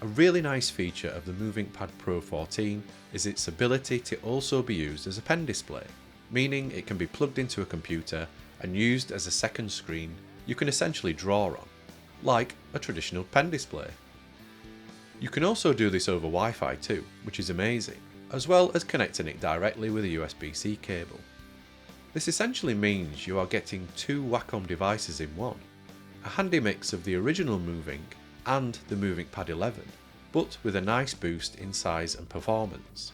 A really nice feature of the MovinkPad Pro 14 is its ability to also be used as a pen display, meaning it can be plugged into a computer and used as a second screen you can essentially draw on, like a traditional pen display. You can also do this over Wi-Fi too, which is amazing, as well as connecting it directly with a USB-C cable. This essentially means you are getting two Wacom devices in one, a handy mix of the original Movink and the MovinkPad 11, but with a nice boost in size and performance.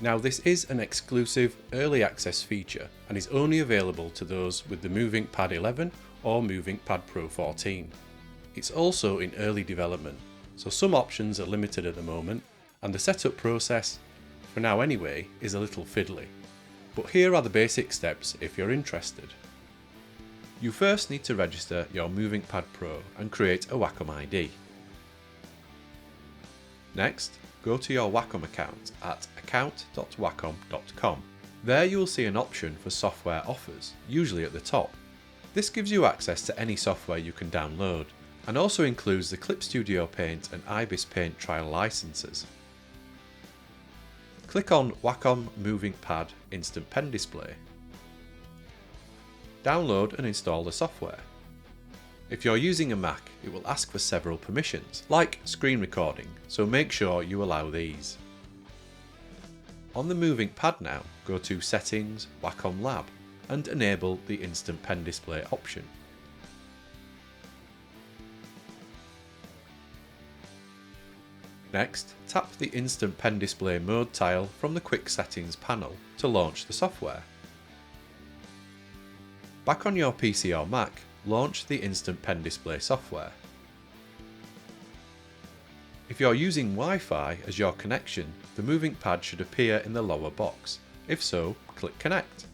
Now this is an exclusive early access feature and is only available to those with the MovinkPad 11 or MovinkPad Pro 14. It's also in early development, so some options are limited at the moment, and the setup process, for now anyway, is a little fiddly. But here are the basic steps if you're interested. You first need to register your MovinkPad Pro and create a Wacom ID. Next, go to your Wacom account at account.wacom.com. There you will see an option for software offers, usually at the top. This gives you access to any software you can download, and also includes the Clip Studio Paint and Ibis Paint trial licenses. Click on Wacom MovinkPad Instant Pen Display. Download and install the software. If you're using a Mac, it will ask for several permissions, like screen recording, so make sure you allow these. On the MovinkPad now, go to Settings, Wacom Lab, and enable the Instant Pen Display option. Next, tap the Instant Pen Display Mode tile from the Quick Settings panel to launch the software. Back on your PC or Mac, launch the Instant Pen Display software. If you're using Wi-Fi as your connection, the MovinkPad should appear in the lower box. If so, click Connect.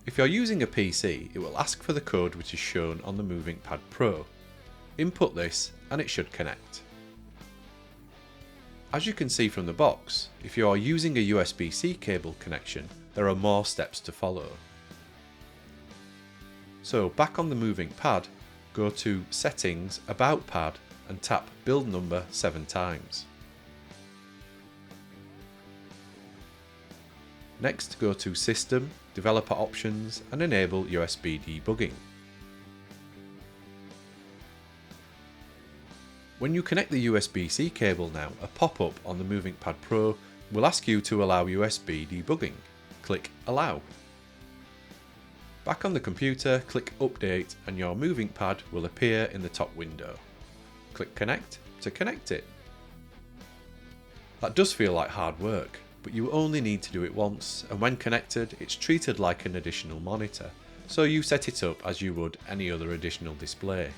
If you're using a PC, it will ask for the code which is shown on the MovinkPad Pro. Input this and it should connect. As you can see from the box, if you are using a USB-C cable connection, there are more steps to follow. So back on the MovinkPad, go to Settings, About Pad and tap Build Number 7 times. Next go to System, Developer Options and enable USB debugging. When you connect the USB-C cable now, a pop-up on the MovinkPad Pro will ask you to allow USB debugging. Click Allow. Back on the computer, click Update and your MovinkPad will appear in the top window. Click Connect to connect it. That does feel like hard work, but you only need to do it once, and when connected it's treated like an additional monitor, so you set it up as you would any other additional display.